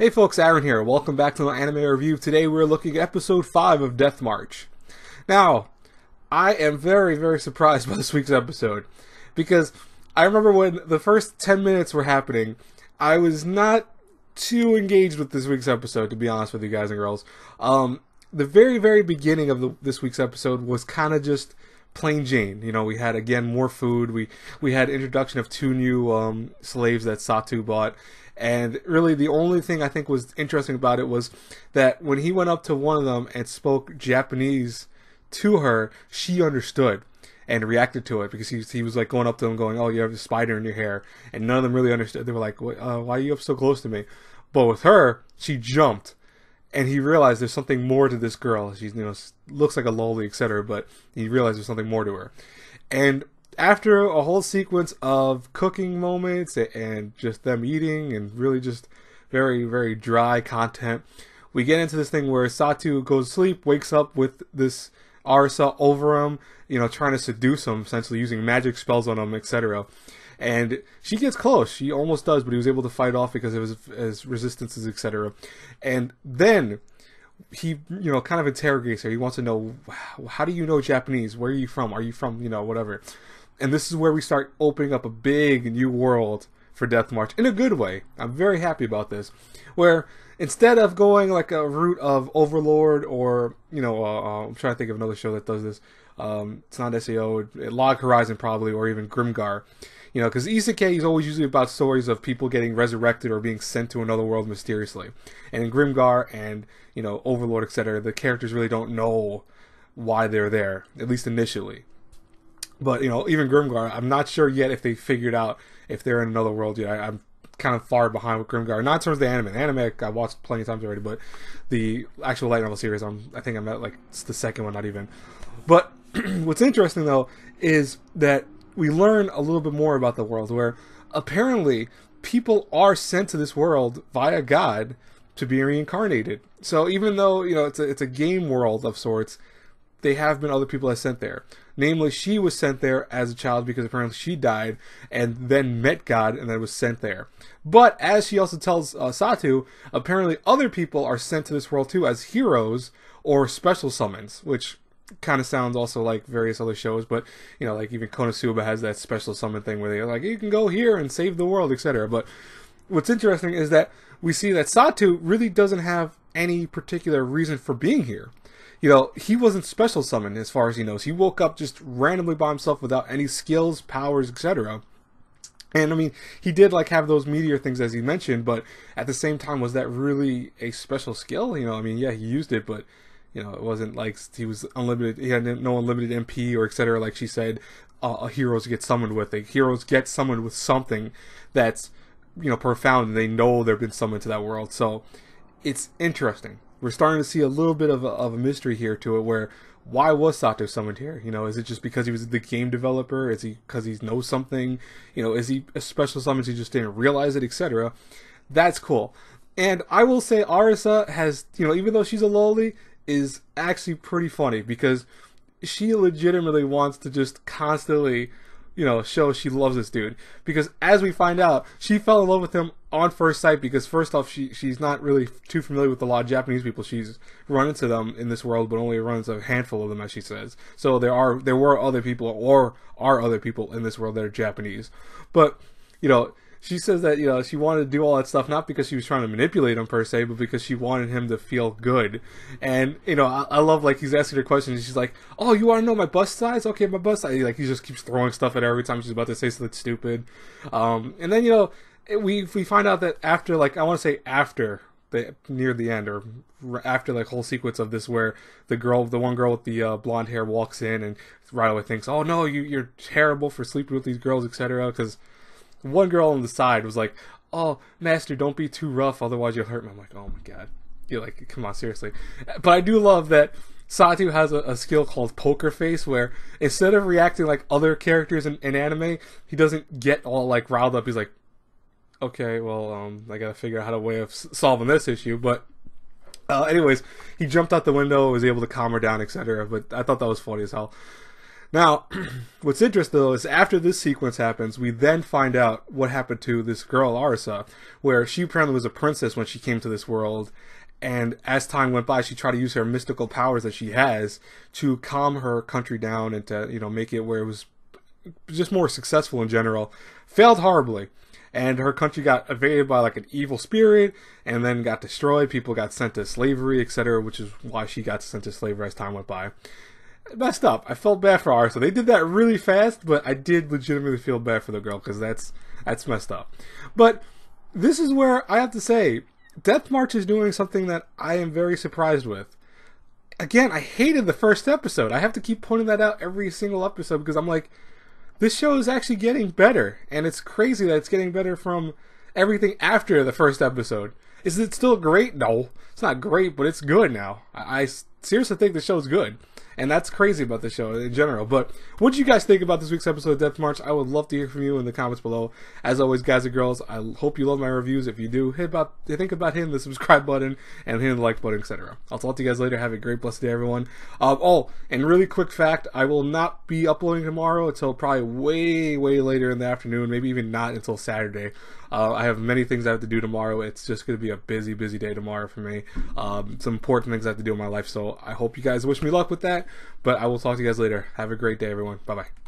Hey folks, Aaron here. Welcome back to my anime review. Today we're looking at episode 5 of Death March. Now, I am very, very surprised by this week's episode because I remember when the first 10 minutes were happening, I was not too engaged with this week's episode, to be honest with you guys and girls. The very, very beginning of this week's episode was kind of just plain Jane. You know, we had, again, more food. We had introduction of 2 new slaves that Satoo bought. And really the only thing I think was interesting about it was that when he went up to one of them and spoke Japanese to her, she understood and reacted to it because he was like going up to them going, "Oh, you have a spider in your hair," and none of them really understood. They were like, "Why are you up so close to me?" But with her, she jumped, and he realized there's something more to this girl. She's, you know, looks like a loli, etc., but he realized there's something more to her. And after a whole sequence of cooking moments and just them eating and really just very, very dry content, we get into this thing where Satoo goes to sleep, wakes up with this Arisa over him, you know, trying to seduce him, essentially using magic spells on him, etc. And she gets close. She almost does, but he was able to fight off because of his resistances, etc. And then he, you know, kind of interrogates her. He wants to know, how do you know Japanese? Where are you from? Are you from, you know, whatever. And this is where we start opening up a big new world for Death March in a good way. I'm very happy about this. Where instead of going like a route of Overlord or, you know, I'm trying to think of another show that does this. It's not SAO, Log Horizon probably, or even Grimgar. You know, because Isekai is always usually about stories of people getting resurrected or being sent to another world mysteriously. And in Grimgar and, you know, Overlord, etc., the characters really don't know why they're there, at least initially. But, you know, even Grimgar, I'm not sure yet if they figured out if they're in another world yet. I'm kind of far behind with Grimgar. Not in terms of the anime. The anime I watched plenty of times already, but the actual light novel series, I think I'm at like the second one, not even. But what's interesting, though, is that we learn a little bit more about the world, where apparently people are sent to this world via God to be reincarnated. So even though, you know, it's a game world of sorts, they have been other people that sent there. Namely, she was sent there as a child because apparently she died and then met God and then was sent there. But as she also tells Satoo, apparently other people are sent to this world too as heroes or special summons, which kind of sounds also like various other shows. But, you know, like even Konosuba has that special summon thing where they're like, you can go here and save the world, etc. But what's interesting is that we see that Satoo really doesn't have any particular reason for being here. You know, he wasn't special summoned as far as he knows. He woke up just randomly by himself without any skills, powers, etc. And I mean, he did like have those meteor things as he mentioned, but at the same time, was that really a special skill? You know, I mean, yeah, he used it, but you know, it wasn't like he was unlimited. He had no unlimited MP or etc. Like she said, heroes get summoned with. Heroes get summoned with something that's, you know, profound, and they know they've been summoned to that world. So it's interesting. We're starting to see a little bit of a mystery here to it, where why was Satoo summoned here? You know, is it just because he was the game developer? Is he because he knows something? You know, is he a special summons he just didn't realize it, etc.? That's cool. And I will say Arisa has, you know, even though she's a loli, is actually pretty funny because she legitimately wants to just constantly, you know, show she loves this dude. Because as we find out, she fell in love with him on first sight because first off, she's not really too familiar with a lot of Japanese people. She's run into them in this world, but only run into a handful of them, as she says. So there were other people, or are other people in this world that are Japanese. But, you know, she says that, you know, she wanted to do all that stuff not because she was trying to manipulate him per se, but because she wanted him to feel good. And, you know, I love, like, he's asking her questions, and she's like, "Oh, you want to know my bust size? Okay, my bust size." Like, he just keeps throwing stuff at her every time she's about to say something stupid. And then, you know, we find out that after, like, I want to say after near the end, or after like whole sequence of this, where the one girl with the blonde hair walks in and right away thinks, "Oh no, you're terrible for sleeping with these girls," etc. Because one girl on the side was like, "Oh, master, don't be too rough, otherwise you'll hurt me." I'm like, oh my god. You're like, come on, seriously. But I do love that Satoo has a skill called Poker Face, where instead of reacting like other characters in anime, he doesn't get all like riled up. He's like, okay, well, I gotta figure out how to way of solving this issue. But anyways, he jumped out the window, was able to calm her down, etc. But I thought that was funny as hell. Now, what's interesting though is after this sequence happens, we then find out what happened to this girl Arisa, where she apparently was a princess when she came to this world, and as time went by, she tried to use her mystical powers that she has to calm her country down and to, make it where it was just more successful in general. Failed horribly. And her country got invaded by like an evil spirit and then got destroyed. People got sent to slavery, etc., which is why she got sent to slavery as time went by. Messed up. I felt bad for Arisa. They did that really fast, but I did legitimately feel bad for the girl because that's messed up. But this is where I have to say, Death March is doing something that I am very surprised with. Again, I hated the first episode. I have to keep pointing that out every single episode because I'm like, this show is actually getting better. And it's crazy that it's getting better from everything after the first episode. Is it still great? No, it's not great, but it's good now. I seriously think the show's good. And that's crazy about the show in general. But what do you guys think about this week's episode of Death March? I would love to hear from you in the comments below. As always, guys and girls, I hope you love my reviews. If you do, think about hitting the subscribe button and hitting the like button, etc. I'll talk to you guys later. Have a great, blessed day, everyone. And really quick fact, I will not be uploading tomorrow until probably way, way later in the afternoon, maybe even not until Saturday. I have many things I have to do tomorrow. It's just going to be a busy, busy day tomorrow for me. Some important things I have to do in my life, so I hope you guys wish me luck with that. But I will talk to you guys later. Have a great day, everyone. Bye-bye.